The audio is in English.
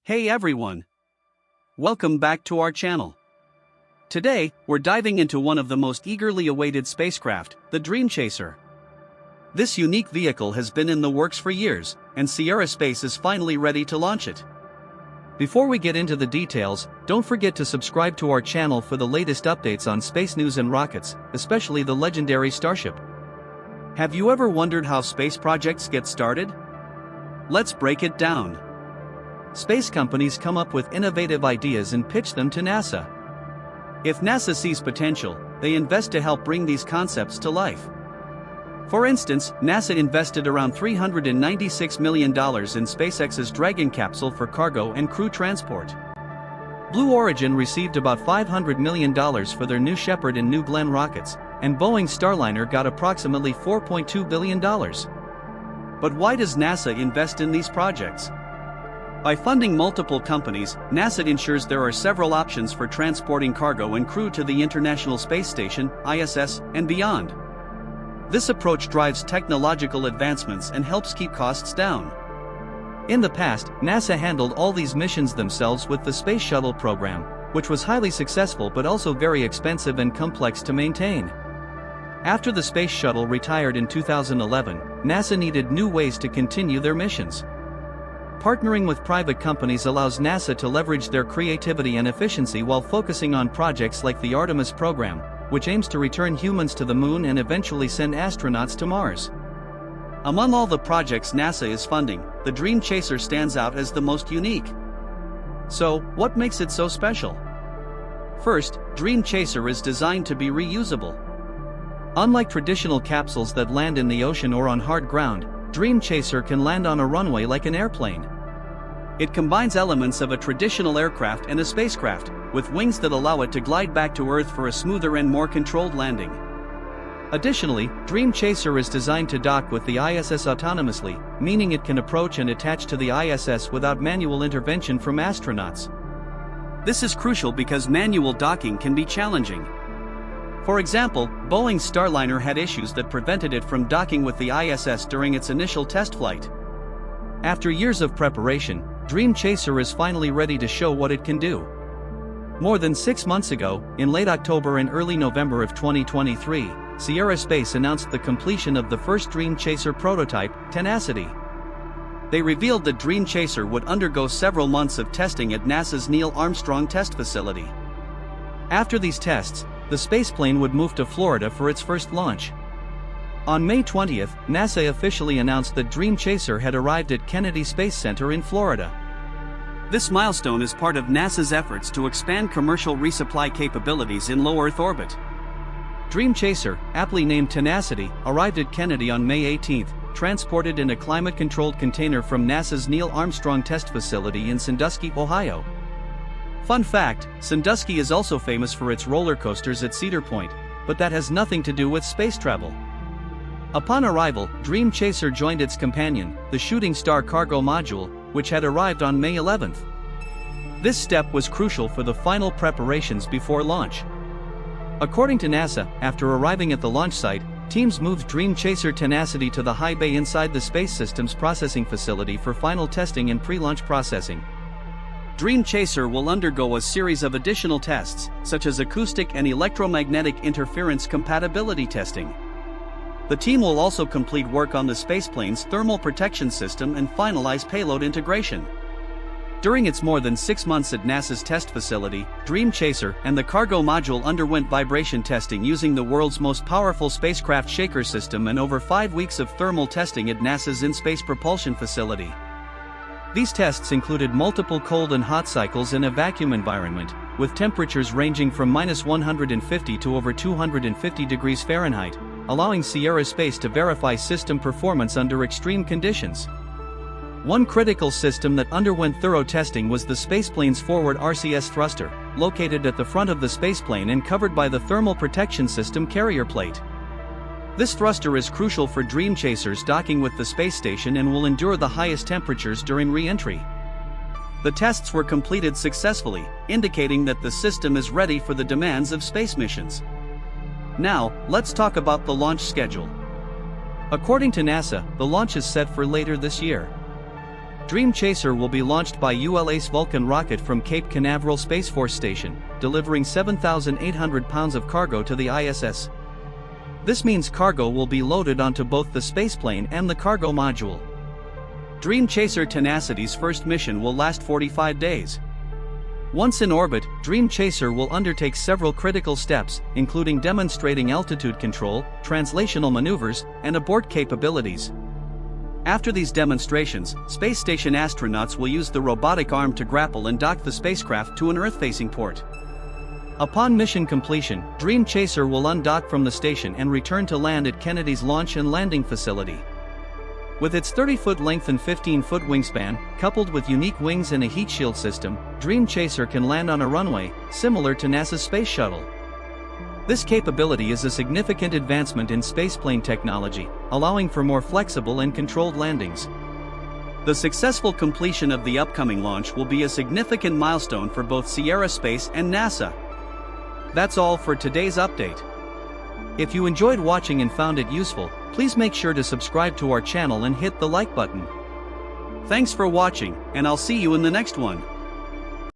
Hey everyone! Welcome back to our channel. Today, we're diving into one of the most eagerly awaited spacecraft, the Dream Chaser. This unique vehicle has been in the works for years, and Sierra Space is finally ready to launch it. Before we get into the details, don't forget to subscribe to our channel for the latest updates on space news and rockets, especially the legendary Starship. Have you ever wondered how space projects get started? Let's break it down. Space companies come up with innovative ideas and pitch them to NASA. If NASA sees potential, they invest to help bring these concepts to life. For instance, NASA invested around $396 million in SpaceX's Dragon capsule for cargo and crew transport. Blue Origin received about $500 million for their New Shepard and New Glenn rockets, and Boeing's Starliner got approximately $4.2 billion. But why does NASA invest in these projects? By funding multiple companies, NASA ensures there are several options for transporting cargo and crew to the International Space Station, ISS, and beyond. This approach drives technological advancements and helps keep costs down. In the past, NASA handled all these missions themselves with the Space Shuttle program, which was highly successful but also very expensive and complex to maintain. After the Space Shuttle retired in 2011, NASA needed new ways to continue their missions. Partnering with private companies allows NASA to leverage their creativity and efficiency while focusing on projects like the Artemis program, which aims to return humans to the Moon and eventually send astronauts to Mars. Among all the projects NASA is funding, the Dream Chaser stands out as the most unique. So, what makes it so special? First, Dream Chaser is designed to be reusable. Unlike traditional capsules that land in the ocean or on hard ground, Dream Chaser can land on a runway like an airplane. It combines elements of a traditional aircraft and a spacecraft, with wings that allow it to glide back to Earth for a smoother and more controlled landing. Additionally, Dream Chaser is designed to dock with the ISS autonomously, meaning it can approach and attach to the ISS without manual intervention from astronauts. This is crucial because manual docking can be challenging. For example, Boeing's Starliner had issues that prevented it from docking with the ISS during its initial test flight. After years of preparation, Dream Chaser is finally ready to show what it can do. More than 6 months ago, in late October and early November of 2023, Sierra Space announced the completion of the first Dream Chaser prototype, Tenacity. They revealed that Dream Chaser would undergo several months of testing at NASA's Neil Armstrong Test Facility. After these tests, the spaceplane would move to Florida for its first launch. On May 20th, NASA officially announced that Dream Chaser had arrived at Kennedy Space Center in Florida. This milestone is part of NASA's efforts to expand commercial resupply capabilities in low Earth orbit. Dream Chaser, aptly named Tenacity, arrived at Kennedy on May 18th, transported in a climate-controlled container from NASA's Neil Armstrong Test Facility in Sandusky, Ohio. Fun fact, Sandusky is also famous for its roller coasters at Cedar Point, but that has nothing to do with space travel. Upon arrival, Dream Chaser joined its companion, the Shooting Star cargo module, which had arrived on May 11th. This step was crucial for the final preparations before launch. According to NASA, after arriving at the launch site, teams moved Dream Chaser Tenacity to the high bay inside the Space Systems Processing Facility for final testing and pre-launch processing. Dream Chaser will undergo a series of additional tests, such as acoustic and electromagnetic interference compatibility testing. The team will also complete work on the spaceplane's thermal protection system and finalize payload integration. During its more than 6 months at NASA's test facility, Dream Chaser and the cargo module underwent vibration testing using the world's most powerful spacecraft shaker system and over 5 weeks of thermal testing at NASA's in-space propulsion facility. These tests included multiple cold and hot cycles in a vacuum environment, with temperatures ranging from -150 to over 250 degrees Fahrenheit, allowing Sierra Space to verify system performance under extreme conditions. One critical system that underwent thorough testing was the spaceplane's forward RCS thruster, located at the front of the spaceplane and covered by the thermal protection system carrier plate. This thruster is crucial for Dream Chaser's docking with the space station and will endure the highest temperatures during re-entry. The tests were completed successfully, indicating that the system is ready for the demands of space missions. Now, let's talk about the launch schedule. According to NASA, the launch is set for later this year. Dream Chaser will be launched by ULA's Vulcan rocket from Cape Canaveral Space Force Station, delivering 7,800 pounds of cargo to the ISS. This means cargo will be loaded onto both the spaceplane and the cargo module. Dream Chaser Tenacity's first mission will last 45 days. Once in orbit, Dream Chaser will undertake several critical steps, including demonstrating altitude control, translational maneuvers, and abort capabilities. After these demonstrations, space station astronauts will use the robotic arm to grapple and dock the spacecraft to an Earth-facing port. Upon mission completion, Dream Chaser will undock from the station and return to land at Kennedy's Launch and Landing Facility. With its 30-foot length and 15-foot wingspan, coupled with unique wings and a heat shield system, Dream Chaser can land on a runway, similar to NASA's Space Shuttle. This capability is a significant advancement in spaceplane technology, allowing for more flexible and controlled landings. The successful completion of the upcoming launch will be a significant milestone for both Sierra Space and NASA. That's all for today's update. If you enjoyed watching and found it useful, please make sure to subscribe to our channel and hit the like button. Thanks for watching, and I'll see you in the next one.